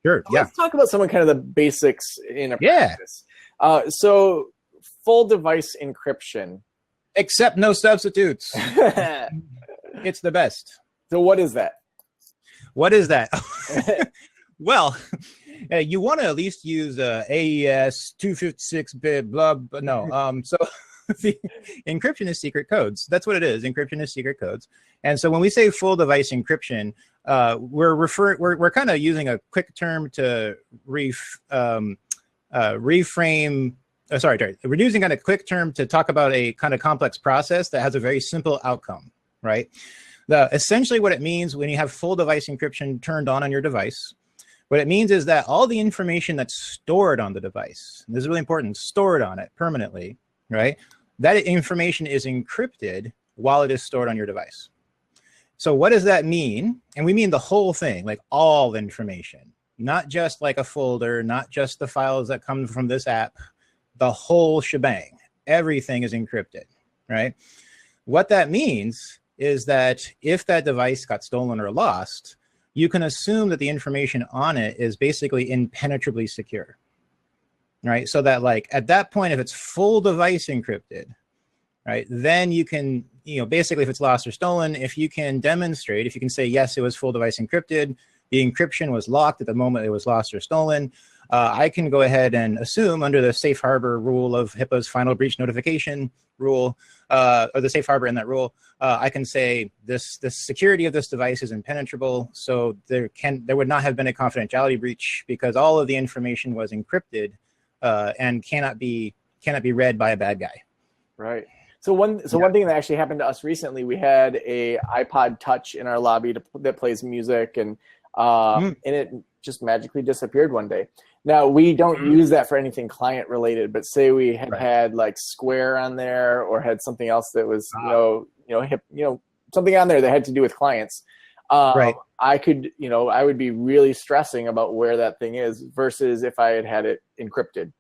Sure. Yeah. Let's talk about some of kind of the basics in a Yeah. practice. So full device encryption. Except no substitutes. It's the best. So what is that? What is that? Well, you want to at least use AES 256-bit blah, but no. So the encryption is secret codes. That's what it is. Encryption is secret codes. And so when we say full device encryption, we're kind of using a quick term to reframe. We're using kind of quick term to talk about a kind of complex process that has a very simple outcome, right? Essentially what it means when you have full device encryption turned on your device, what it means is that all the information that's stored on the device, and this is really important, stored on it permanently, right? That information is encrypted while it is stored on your device. So what does that mean? And we mean the whole thing, like all information, not just like a folder, not just the files that come from this app, the whole shebang. Everything is encrypted, right? What that means is that if that device got stolen or lost, you can assume that the information on it is basically impenetrably secure, right? So that like at that point, if it's full device encrypted, right, then you can, basically if it's lost or stolen, if you can demonstrate, if you can say, yes, it was full device encrypted, the encryption was locked at the moment it was lost or stolen, I can go ahead and assume under the safe harbor rule of HIPAA's final breach notification rule, or the safe harbor in that rule, I can say the security of this device is impenetrable, so there would not have been a confidentiality breach because all of the information was encrypted and cannot be read by a bad guy. Right. So one thing that actually happened to us recently, we had a iPod Touch in our lobby that plays music, and it just magically disappeared one day. Now, we don't use that for anything client related, but say we had like Square on there or had something else that was, something on there that had to do with clients. I would be really stressing about where that thing is versus if I had it encrypted.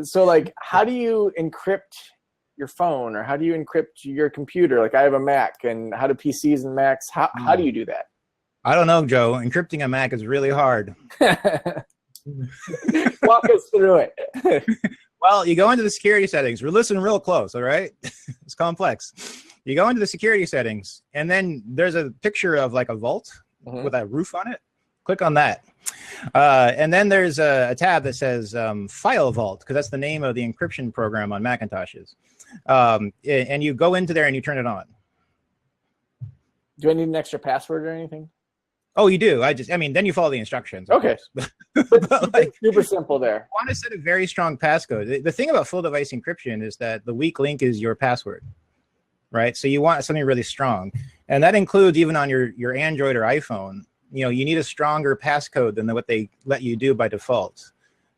So like, how do you encrypt your phone or how do you encrypt your computer? Like I have a Mac, and how do PCs and Macs, how do you do that? I don't know, Joe. Encrypting a Mac is really hard. Walk us through it. Well, you go into the security settings. We're listening real close, all right? It's complex. You go into the security settings, and then there's a picture of like a vault with a roof on it. Click on that. And then there's a tab that says File Vault, because that's the name of the encryption program on Macintoshes. And you go into there and you turn it on. Do I need an extra password or anything? Oh, you do. Then you follow the instructions. Okay. But like, super simple there. You want to set a very strong passcode. The thing about full device encryption is that the weak link is your password, right? So you want something really strong. And that includes even on your Android or iPhone. You need a stronger passcode than what they let you do by default,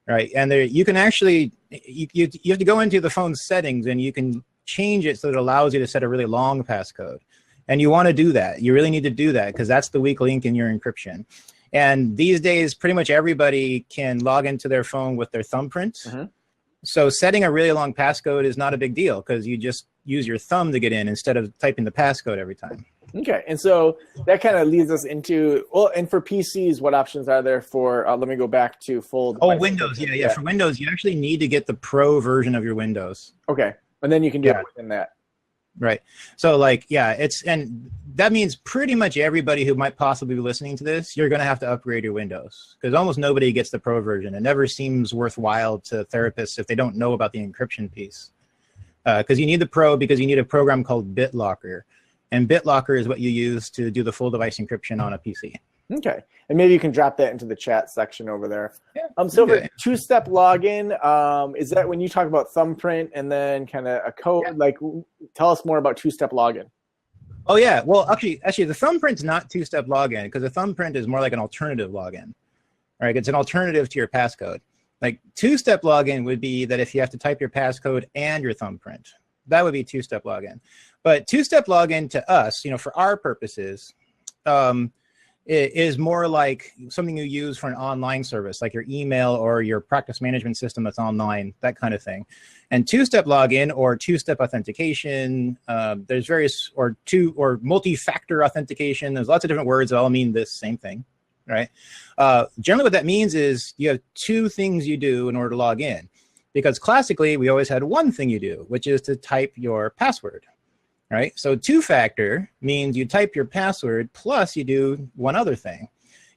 right? And you can actually, you have to go into the phone settings and you can change it so that it allows you to set a really long passcode. And you want to do that. You really need to do that because that's the weak link in your encryption. And these days, pretty much everybody can log into their phone with their thumbprint. So setting a really long passcode is not a big deal because you just use your thumb to get in instead of typing the passcode every time. Okay, and so that kind of leads us into, and for PCs, what options are there for, let me go back to full. Windows, yeah. For Windows, you actually need to get the Pro version of your Windows. Okay, and then you can do it within that. Right. So and that means pretty much everybody who might possibly be listening to this, you're going to have to upgrade your Windows because almost nobody gets the Pro version. It never seems worthwhile to therapists if they don't know about the encryption piece. Because you need the Pro because you need a program called BitLocker. And BitLocker is what you use to do the full device encryption on a PC. Okay. And maybe you can drop that into the chat section over there. So for two-step login, is that when you talk about thumbprint and then kind of a code? Yeah. Like, tell us more about two-step login. Oh, yeah. Well, actually, the thumbprint's not two-step login because the thumbprint is more like an alternative login. Right? It's an alternative to your passcode. Like two-step login would be that if you have to type your passcode and your thumbprint, that would be two-step login. But two-step login to us, for our purposes, it is more like something you use for an online service, like your email or your practice management system that's online, that kind of thing. And two-step login or two-step authentication, there's various, or multi-factor authentication. There's lots of different words that all mean this same thing, right? Generally what that means is you have two things you do in order to log in, because classically we always had one thing you do, which is to type your password, right? So two-factor means you type your password plus you do one other thing.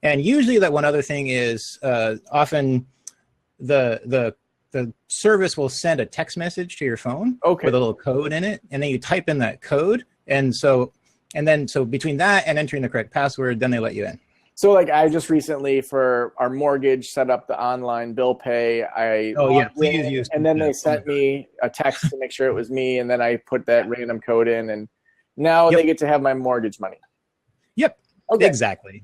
And usually that one other thing is often the service will send a text message to your phone with a little code in it, and then you type in that code. And so between that and entering the correct password, then they let you in. So like I just recently for our mortgage set up the online bill pay. Please use. And then they sent me a text to make sure it was me, and then I put that random code in, and now they get to have my mortgage money. Yep. Okay. Exactly.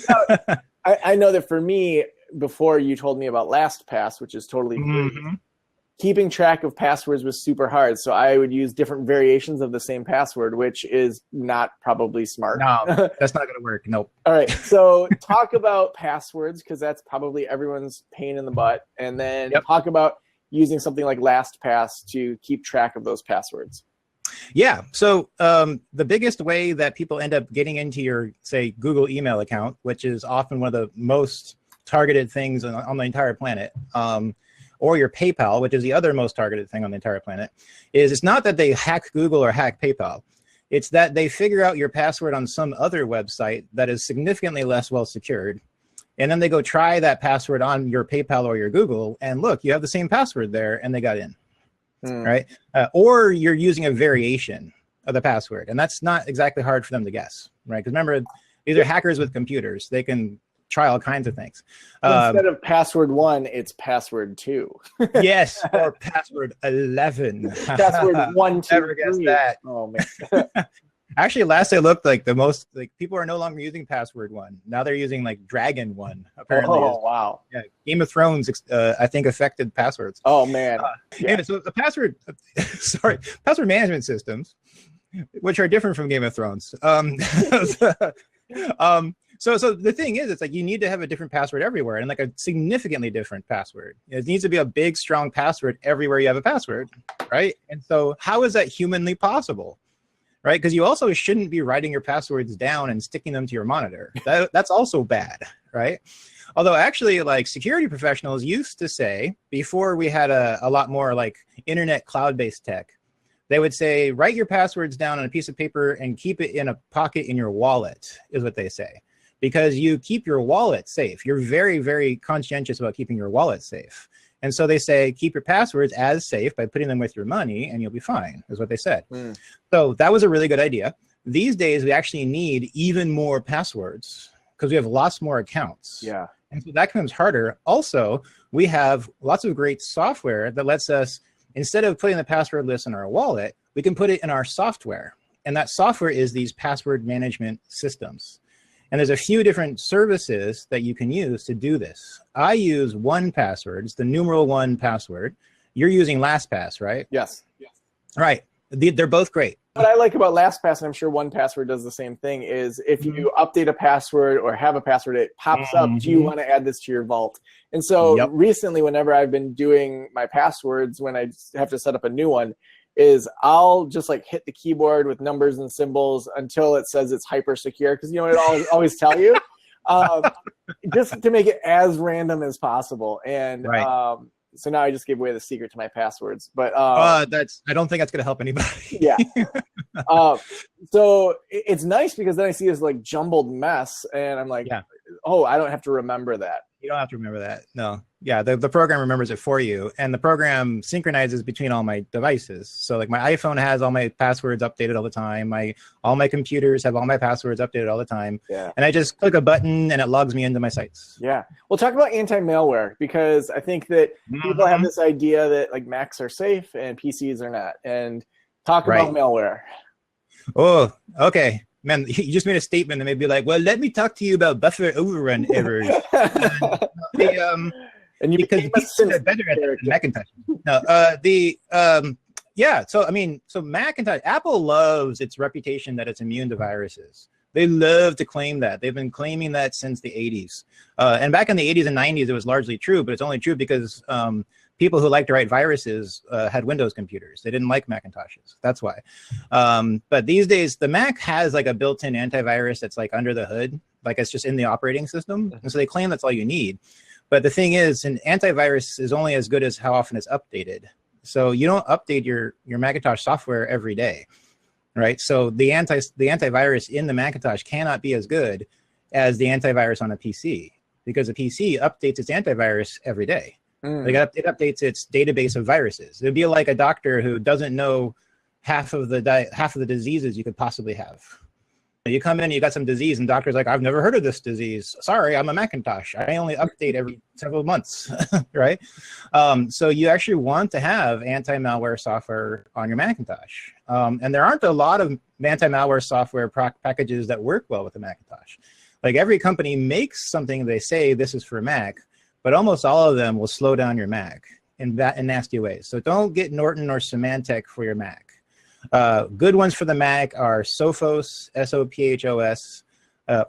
Now, I know that for me, before you told me about LastPass, which is totally free, keeping track of passwords was super hard. So I would use different variations of the same password, which is not probably smart. No, that's not going to work. Nope. All right. So talk about passwords, because that's probably everyone's pain in the butt. And then talk about using something like LastPass to keep track of those passwords. Yeah. So the biggest way that people end up getting into your, say, Google email account, which is often one of the most targeted things on the entire planet, or your PayPal, which is the other most targeted thing on the entire planet, is it's not that they hack Google or hack PayPal. It's that they figure out your password on some other website that is significantly less well secured. And then they go try that password on your PayPal or your Google, and look, you have the same password there, and they got in, right? Or you're using a variation of the password, and that's not exactly hard for them to guess, right? Because remember, these are hackers with computers. They can try all kinds of things. Instead of password 1, it's password 2. Yes, or password 11. Password 1, 2, Never guessed that. Oh man. Actually, last I looked, like people are no longer using password 1. Now they're using like Dragon 1. Apparently. Oh wow. Yeah, Game of Thrones, I think, affected passwords. Oh man. Anyway, so the password management systems, which are different from Game of Thrones. So the thing is, it's like you need to have a different password everywhere, and like a significantly different password. It needs to be a big, strong password everywhere you have a password, right? And so how is that humanly possible, right? Because you also shouldn't be writing your passwords down and sticking them to your monitor. That's also bad, right? Although actually, like security professionals used to say, before we had a lot more like internet cloud-based tech, they would say, write your passwords down on a piece of paper and keep it in a pocket in your wallet, is what they say. Because you keep your wallet safe. You're very, very conscientious about keeping your wallet safe. And so they say, keep your passwords as safe by putting them with your money, and you'll be fine, is what they said. So that was a really good idea. These days, we actually need even more passwords because we have lots more accounts. Yeah. And so that becomes harder. Also, we have lots of great software that lets us, instead of putting the password list in our wallet, we can put it in our software. And that software is these password management systems. And there's a few different services that you can use to do this. I use 1Password. It's the numeral 1 password. You're using LastPass, right? Yes. Right. They're both great. What I like about LastPass, and I'm sure 1Password does the same thing, is if you update a password or have a password, it pops up, do you want to add this to your vault? And so recently, whenever I've been doing my passwords, when I have to set up a new one, is I'll just like hit the keyboard with numbers and symbols until it says it's hyper secure, because you know it always tell you, just to make it as random as possible. And so now I just gave away the secret to my passwords. But I don't think that's gonna help anybody. Yeah. So it's nice because then I see this like jumbled mess, and I'm like, oh, I don't have to remember that. You don't have to remember that. No. Yeah, the program remembers it for you, and the program synchronizes between all my devices. So like my iPhone has all my passwords updated all the time. All my computers have all my passwords updated all the time. Yeah. And I just click a button and it logs me into my sites. Yeah. Well, talk about anti-malware, because I think that people have this idea that like Macs are safe and PCs are not. And talk about malware. Oh, okay. Man, you just made a statement that may be like, well, let me talk to you about buffer overrun errors. And you because people are better at that than Macintosh. No, so Macintosh, Apple loves its reputation that it's immune to viruses. They love to claim that. They've been claiming that since the 80s. And back in the 80s and 90s, it was largely true, but it's only true because people who like to write viruses had Windows computers. They didn't like Macintoshes. That's why. But these days, the Mac has like a built-in antivirus that's like under the hood, like it's just in the operating system. And so they claim that's all you need. But the thing is, an antivirus is only as good as how often it's updated. So you don't update your Macintosh software every day, right? So the antivirus in the Macintosh cannot be as good as the antivirus on a PC, because a PC updates its antivirus every day. Like it updates its database of viruses. It'd be like a doctor who doesn't know half of the diseases you could possibly have. You come in, you got some disease, and doctor's like, I've never heard of this disease. Sorry, I'm a Macintosh. I only update every several months, right? So you actually want to have anti-malware software on your Macintosh. And there aren't a lot of anti-malware software packages that work well with the Macintosh. Like every company makes something they say this is for Mac, but almost all of them will slow down your Mac in nasty ways. So don't get Norton or Symantec for your Mac. Good ones for the Mac are Sophos, S-O-P-H-O-S,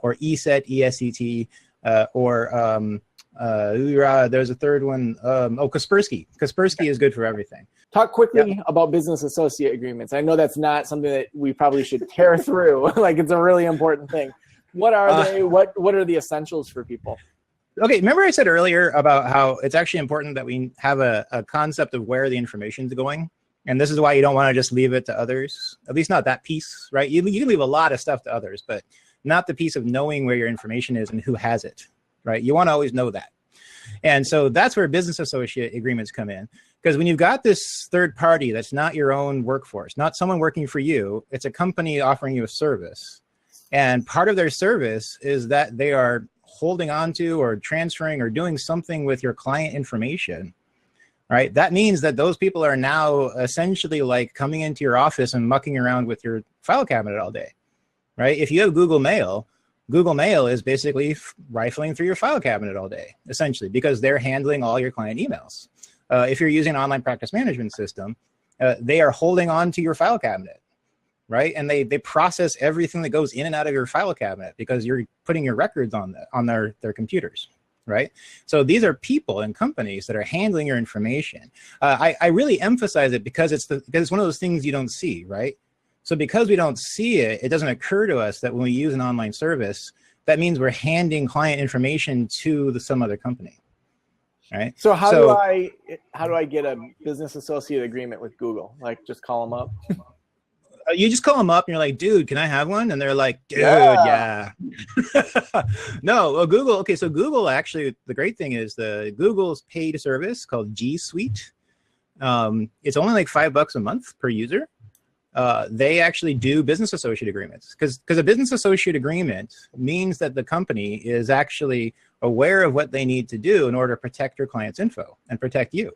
or ESET, E-S-E-T, or there's a third one, Kaspersky. Kaspersky is good for everything. Talk quickly about business associate agreements. I know that's not something that we probably should tear through. Like, it's a really important thing. What are they? What are the essentials for people? Okay, remember I said earlier about how it's actually important that we have a concept of where the information is going? And this is why you don't want to just leave it to others, at least not that piece, right? You can leave a lot of stuff to others, but not the piece of knowing where your information is and who has it, right? You want to always know that. And so that's where business associate agreements come in. Because when you've got this third party that's not your own workforce, not someone working for you, it's a company offering you a service. And part of their service is that they are holding on to or transferring or doing something with your client information. Right? That means that those people are now essentially like coming into your office and mucking around with your file cabinet all day, right? If you have Google Mail is basically rifling through your file cabinet all day, essentially, because they're handling all your client emails. If you're using an online practice management system, they are holding on to your file cabinet, right? And they process everything that goes in and out of your file cabinet because you're putting your records on their computers. Right? So these are people and companies that are handling your information. I really emphasize it because it's one of those things you don't see, right? So because we don't see it, it doesn't occur to us that when we use an online service, that means we're handing client information to some other company, right? So how do I get a business associate agreement with Google? Like, just call them up? You just call them up and you're like, dude, can I have one? And they're like, dude, yeah. No, well, Google. Okay, so Google actually, the great thing is Google's paid service called G Suite. It's only like $5 a month per user. They actually do business associate agreements because a business associate agreement means that the company is actually aware of what they need to do in order to protect your client's info and protect you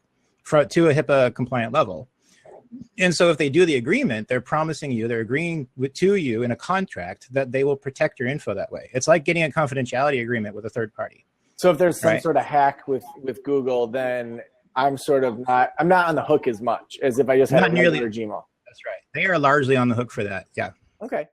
to a HIPAA compliant level. And so if they do the agreement, they're promising you, they're agreeing to you in a contract that they will protect your info that way. It's like getting a confidentiality agreement with a third party. So if there's some sort of hack with Google, then I'm not on the hook as much as if I just had a regular Gmail. That's right. They are largely on the hook for that. Yeah. Okay.